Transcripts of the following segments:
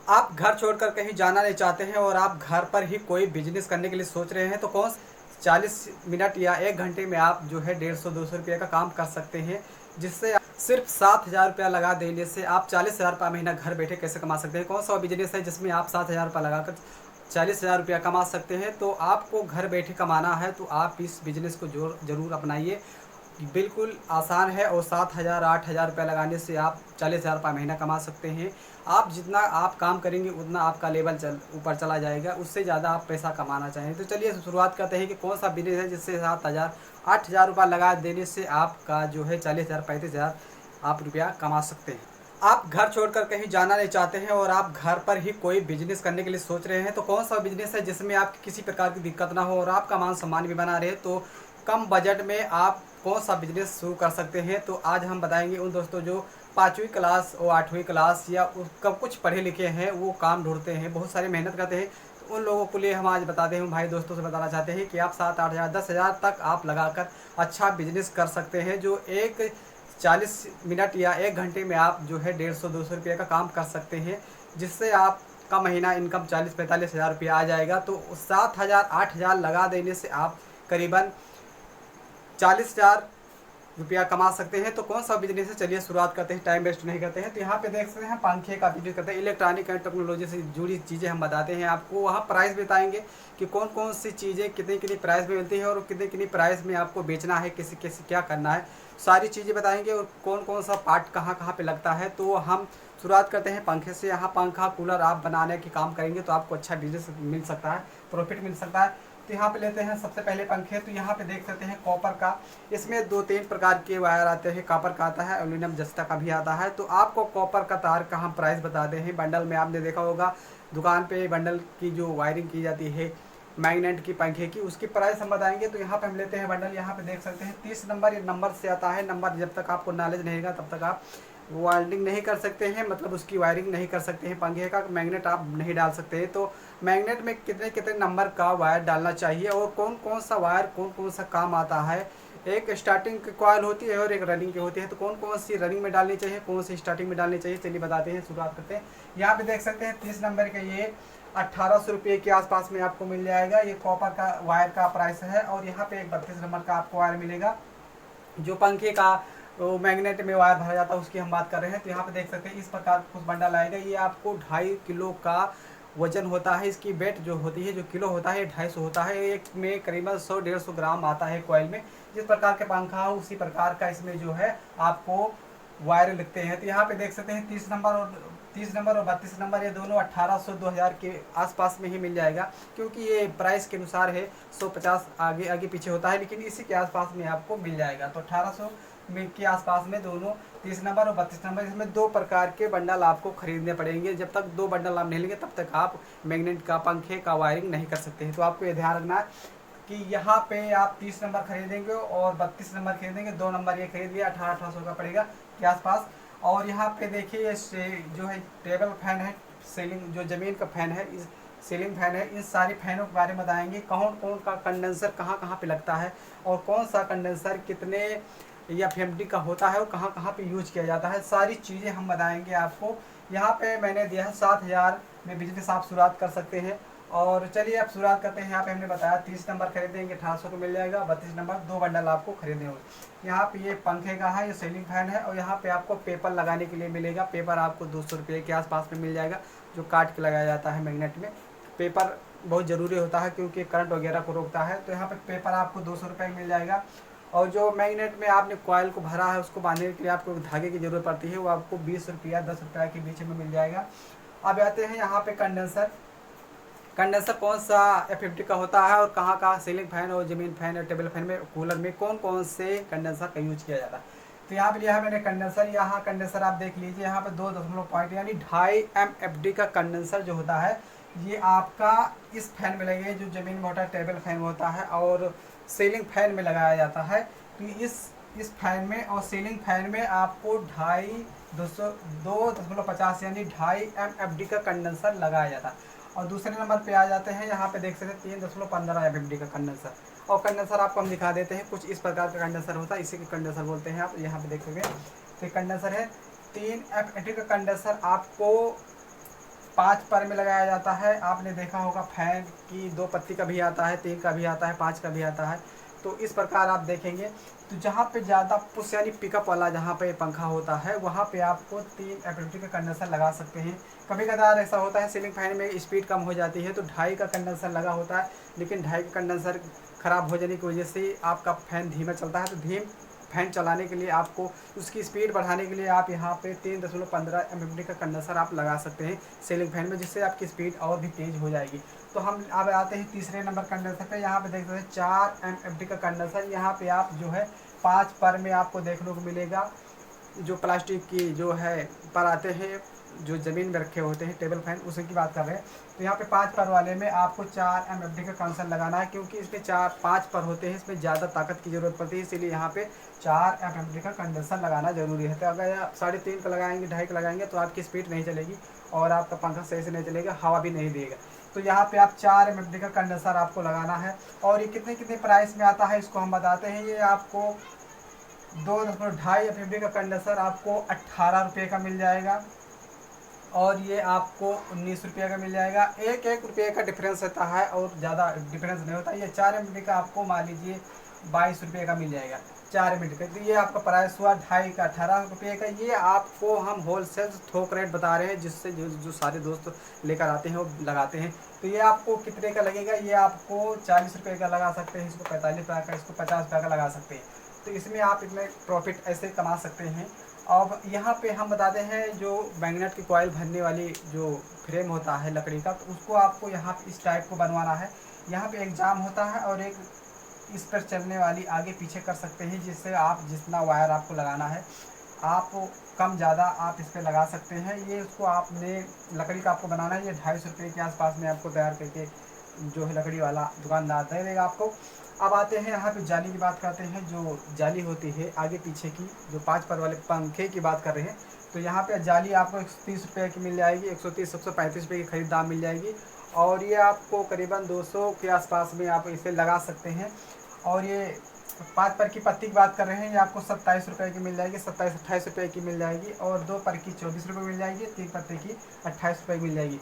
आप घर छोड़कर कहीं जाना नहीं चाहते हैं और आप घर पर ही कोई बिजनेस करने के लिए सोच रहे हैं तो कौन 40 मिनट या 1 घंटे में आप जो है 150-200 रुपये का काम कर सकते हैं, जिससे आप सिर्फ 7,000 रुपया लगा देने से आप 40,000 रुपया महीना घर बैठे कैसे कमा सकते हैं। कौन सा बिजनेस है जिसमें आप 7,000 रुपया लगाकर 40,000 रुपया कमा सकते हैं। तो आपको घर बैठे कमाना है तो आप इस बिजनेस को ज़रूर अपनाइए। बिल्कुल आसान है और 7,000-8,000 रुपया लगाने से आप 40,000 रुपया महीना कमा सकते हैं। आप जितना आप काम करेंगे उतना आपका लेवल ऊपर चला जाएगा, उससे ज़्यादा आप पैसा कमाना चाहें तो चलिए शुरुआत करते हैं कि कौन सा बिजनेस है जिससे 7,000-8,000 रुपया लगा देने से आपका जो है 40,000-35,000 आप रुपया कमा सकते हैं। आप घर छोड़कर कहीं जाना नहीं चाहते हैं और आप घर पर ही कोई बिजनेस करने के लिए सोच रहे हैं तो कौन सा बिजनेस है जिसमें आपकी किसी प्रकार की दिक्कत ना हो और आपका मान सम्मान भी बना रहे, तो कम बजट में आप कौन सा बिजनेस शुरू कर सकते हैं। तो आज हम बताएंगे उन दोस्तों जो 5वीं क्लास और 8वीं क्लास या कब कुछ पढ़े लिखे हैं, वो काम ढूंढते हैं, बहुत सारी मेहनत करते हैं, तो उन लोगों के लिए हम आज बताते हैं, भाई दोस्तों से बताना चाहते हैं कि आप 7-8 हज़ार 10,000 तक आप लगाकर अच्छा बिजनेस कर सकते हैं, जो 40 मिनट या 1 घंटे में आप जो है 150-200 रुपये का काम कर सकते हैं, जिससे आपका महीना इनकम 40-45 हज़ार रुपया आ जाएगा। तो 7,000-8,000 लगा देने से आप करीबन 40,000 रुपया कमा सकते हैं। तो कौन सा बिजनेस है, चलिए शुरुआत करते हैं, टाइम वेस्ट नहीं करते हैं। तो यहाँ पे देख सकते हैं पंखे का बिजनेस करते हैं, इलेक्ट्रॉनिक एंड टेक्नोलॉजी से जुड़ी चीज़ें हम बताते हैं आपको। वहाँ प्राइस बताएंगे कि कौन कौन सी चीज़ें कितनी कितनी प्राइस में मिलती है और कितनी कितनी प्राइस में आपको बेचना है, किसी किसी क्या करना है, सारी चीज़ें बताएंगे और कौन कौन सा पार्ट कहाँ कहाँ पे लगता है। तो हम शुरुआत करते हैं पंखे से। यहाँ पंखा कूलर आप बनाने के काम करेंगे तो आपको अच्छा बिजनेस मिल सकता है, प्रॉफिट मिल सकता है। तो यहाँ पे लेते हैं सबसे पहले पंखे। तो यहाँ पे देख सकते हैं कॉपर का, इसमें 2-3 प्रकार के वायर आते हैं, कॉपर का आता है, एल्यूमिनियम जस्ता का भी आता है। तो आपको कॉपर का तार का हम प्राइस बताते हैं। बंडल में आपने देखा होगा दुकान पे बंडल की जो वायरिंग की जाती है मैग्नेट की पंखे की, उसकी प्राइस हम बताएंगे। तो यहाँ पे हम लेते हैं बंडल, यहाँ पे देख सकते हैं 30 नंबर, ये नंबर से आता है। नंबर जब तक आपको नॉलेज नहीं रहेगा तब तक आप वायरिंग नहीं कर सकते हैं, मतलब उसकी वायरिंग नहीं कर सकते हैं। पंखे का मैग्नेट आप नहीं डाल सकते हैं। तो मैग्नेट में कितने कितने नंबर का वायर डालना चाहिए और कौन कौन सा वायर कौन कौन सा काम आता है। एक स्टार्टिंग की कॉयल होती है और एक रनिंग की होती है, तो कौन कौन सी रनिंग में डालनी चाहिए, कौन सी स्टार्टिंग में डालनी चाहिए, चलिए बताते हैं, शुरुआत करते हैं। यहाँ पे देख सकते हैं 30 नंबर का ये 1,800 रुपये के आसपास में आपको मिल जाएगा। ये कॉपर का वायर का प्राइस है। और यहाँ पे एक 32 नंबर का आपको वायर मिलेगा, जो पंखे का तो मैग्नेट में वायर भरा जाता है, उसकी हम बात कर रहे हैं। तो यहाँ पे देख सकते हैं इस प्रकार कुछ बंडल आएगा। ये आपको 2.5 किलो का वजन होता है, इसकी वेट जो होती है, जो किलो होता है 250 होता है। एक में करीबन 100-150 ग्राम आता है कॉइल में। जिस प्रकार के पंखा हो उसी प्रकार का इसमें जो है आपको वायर लिखते हैं। तो यहाँ पे देख सकते हैं 30 नंबर और 32 नंबर, ये दोनों 1,800-2,000 के आसपास में ही मिल जाएगा, क्योंकि ये प्राइस के अनुसार है। 150 आगे आगे पीछे होता है, लेकिन इसी के आसपास में आपको मिल जाएगा। तो 1,800 में के आसपास में दोनों 30 नंबर और 32 नंबर, इसमें 2 प्रकार के बंडल आपको खरीदने पड़ेंगे। जब तक 2 बंडल आप नहीं लेंगे तब तक आप मैग्नेट का पंखे का वायरिंग नहीं कर सकते हैं। तो आपको ये ध्यान रखना है कि यहाँ पे आप 30 नंबर खरीदेंगे और 32 नंबर खरीदेंगे, 2 नंबर ये खरीद लिया, 1800 का पड़ेगा के आसपास। और यहाँ पे देखिए जो है टेबल फैन है, सीलिंग जो ज़मीन का फैन है, इस सीलिंग फैन है, इन सारी फैनों के बारे में बताएंगे। कौन कौन का कंडेंसर कहाँ कहाँ पे लगता है और कौन सा कंडेंसर कितने या FMD का होता है और कहाँ कहाँ पे यूज किया जाता है, सारी चीज़ें हम बताएंगे आपको। यहाँ पे मैंने दिया है 7,000 में बिजनेस आप शुरुआत कर सकते हैं। और चलिए अब शुरुआत करते हैं। यहाँ पे हमने बताया 30 नंबर खरीदेंगे 1,800 को मिल जाएगा, 32 नंबर 2 बंडल आपको खरीदने होंगे। यहाँ पे ये पंखे का है, ये सीलिंग फैन है। और यहाँ पे आपको पेपर लगाने के लिए मिलेगा। पेपर आपको 200 रुपये के आसपास में मिल जाएगा, जो काट के लगाया जाता है मैग्नेट में। पेपर बहुत ज़रूरी होता है क्योंकि करंट वगैरह को रोकता है। तो यहाँ पे पेपर आपको 200 रुपये मिल जाएगा। और जो मैग्नेट में आपने कॉयल को भरा है उसको बांधने के लिए आपको धागे की ज़रूरत पड़ती है, वो आपको 20 रुपया 10 रुपया के बीच में मिल जाएगा। अब आते हैं यहाँ पे कंडेंसर। कंडेंसर कौन सा FMD का होता है और कहाँ का सीलिंग फैन और ज़मीन फैन और टेबल फैन में कूलर में कौन कौन से कंडेंसर का यूज किया जाता है। तो यहाँ पे लिया है मैंने कंडेंसर। यहाँ कंडेंसर आप देख लीजिए, यहाँ पे 2 पॉइंट यानी 2.5 MFD का कंडेंसर जो होता है, ये आपका इस फैन में लगेगा जो ज़मीन में होता है, टेबल फैन में होता है और सीलिंग फैन में लगाया जाता है। तो इस फैन में और सीलिंग फैन में आपको 2.50 यानी 2.5 MFD का कंडेंसर लगाया जाता है। और दूसरे नंबर पे आ जाते हैं, यहाँ पे देख सकते हैं 3.15 MFD का कंडेंसर। और कंडेंसर आपको हम दिखा देते हैं, कुछ इस प्रकार का कंडेंसर होता है, इसी के कंडेंसर बोलते हैं। आप यहाँ पे देख सकते हैं तो कंडेंसर है 3 MFD का कंडेंसर आपको 5 पर में लगाया जाता है। आपने देखा होगा फैन की 2 पत्ती का भी आता है, 3 का भी आता है, 5 का भी आता है। तो इस प्रकार आप देखेंगे तो जहाँ पे ज़्यादा पुश यानी पिकअप वाला जहाँ पे पंखा होता है वहाँ पे आपको 3 एफएमडी का कंडेंसर लगा सकते हैं। कभी कभार ऐसा होता है सीलिंग फैन में स्पीड कम हो जाती है तो 2.5 का कंडेंसर लगा होता है, लेकिन 2.5 का कंडेंसर ख़राब हो जाने की वजह से आपका फैन धीमा चलता है। तो फैन चलाने के लिए आपको उसकी स्पीड बढ़ाने के लिए आप यहाँ पे 3.15 एमएमडी का कंडेंसर आप लगा सकते हैं सीलिंग फैन में, जिससे आपकी स्पीड और भी तेज़ हो जाएगी। तो हम अब आते हैं तीसरे नंबर कंडेंसर पे। यहाँ पे देख सकते हैं 4 एमएमडी का कंडेंसर। यहाँ पे आप जो है 5 पर में आपको देखने को मिलेगा। जो प्लास्टिक की जो है पर आते हैं जो ज़मीन में रखे होते हैं टेबल फैन, उसी की बात कर रहे हैं। तो यहाँ पे 5 पर वाले में आपको 4 एमएमडी का कंडेंसर लगाना है, क्योंकि इसमें 4-5 पर होते हैं, इसमें ज़्यादा ताकत की ज़रूरत पड़ती है, इसीलिए यहाँ पे 4 एमएमडी का कंडेंसर लगाना ज़रूरी है। तो अगर आप 3.5 का लगाएंगे, 2.5 का लगाएंगे तो आपकी स्पीड नहीं चलेगी और आपका पंखा सही से नहीं चलेगा, हवा भी नहीं देगा। तो यहाँ पे आप 4 एमएमडी का कंडेंसर आपको लगाना है। और ये कितने कितने प्राइस में आता है इसको हम बताते हैं। ये आपको 2.5 एफएमडी का कंडेंसर आपको 18 रुपये का मिल जाएगा और ये आपको 19 रुपये का मिल जाएगा। एक रुपये का डिफरेंस रहता है और ज़्यादा डिफरेंस नहीं होता। ये 4 एमएमडी का आपको मान लीजिए 22 रुपये का मिल जाएगा 4 एमएमडी का। तो ये आपका प्राइस हुआ 2.5 का 18 रुपये का। ये आपको हम होलसेल थोक रेट बता रहे हैं, जिससे जो सारे दोस्त लेकर आते हैं वो लगाते हैं। तो ये आपको कितने का लगेगा, ये आपको 40 रुपये का लगा सकते हैं, इसको 45 रुपये का, इसको 50 रुपये का लगा सकते हैं। तो इसमें आप इतने प्रॉफिट ऐसे कमा सकते हैं। अब यहाँ पे हम बताते हैं जो मैग्नेट की कॉइल भरने वाली जो फ्रेम होता है लकड़ी का, तो उसको आपको यहाँ पे इस टाइप को बनवाना है। यहाँ पे एक जाम होता है और एक इस पर चलने वाली आगे पीछे कर सकते हैं, जिससे आप जितना वायर आपको लगाना है आप कम ज़्यादा आप इस पर लगा सकते हैं। ये उसको आपने लकड़ी का आपको बनाना है। ये 250 रुपये के आसपास में आपको तैयार करके जो है लकड़ी वाला दुकानदार दे देगा आपको। अब आते हैं यहाँ पे जाली की बात करते हैं। जो जाली होती है आगे पीछे की, जो 5 पर वाले पंखे की बात कर रहे हैं, तो यहाँ पे जाली आपको 130 रुपये की मिल जाएगी, 130-135 रुपये की खरीद दाम मिल जाएगी। और ये आपको करीबन 200 के आसपास में आप इसे लगा सकते हैं। और ये 5 पर की पत्ती की बात कर रहे हैं, ये आपको 27 रुपये की मिल जाएगी, 27-28 रुपये की मिल जाएगी। और 2 पर की 24 रुपये मिल जाएगी, 3 पत्ते की 28 रुपये मिल जाएगी।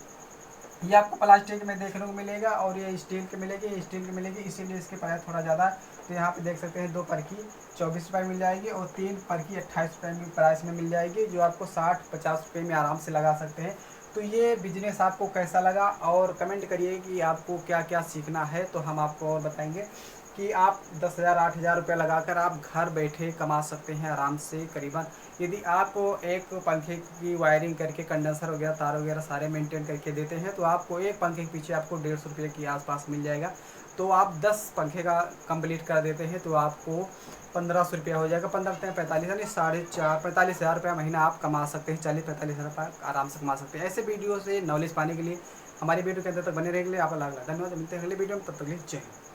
ये आपको प्लास्टिक में देखने को मिलेगा और ये स्टील की मिलेगी, स्टील की मिलेगी, इसीलिए इसके प्राइस थोड़ा ज़्यादा। तो यहाँ पे देख सकते हैं 2 पर की 24 रुपये मिल जाएगी और 3 पर की 28 रुपये में प्राइस में मिल जाएगी, जो आपको 60-50 रुपये में आराम से लगा सकते हैं। तो ये बिजनेस आपको कैसा लगा और कमेंट करिए कि आपको क्या क्या सीखना है, तो हम आपको और बताएंगे कि आप 10,000 8,000 रुपये लगाकर आप घर बैठे कमा सकते हैं आराम से। करीबन यदि आप एक पंखे की वायरिंग करके कंडेंसर वगैरह तार वगैरह सारे मेंटेन करके देते हैं तो आपको एक पंखे के पीछे आपको 150 रुपये के आसपास मिल जाएगा। तो आप 10 पंखे का कंप्लीट कर देते हैं तो आपको 1500 रुपया हो जाएगा। 15 45 यानी 45,000 रुपया महीना आप कमा सकते हैं। 40-45 हज़ार रुपये आराम से कमा सकते हैं। ऐसे वीडियो से नॉलेज पाने के लिए हमारी वीडियो के अंदर तक बने रहने के लिए आप धन्यवाद। मिलते हैं अगले वीडियो में, तब तक के लिए जय हिंद।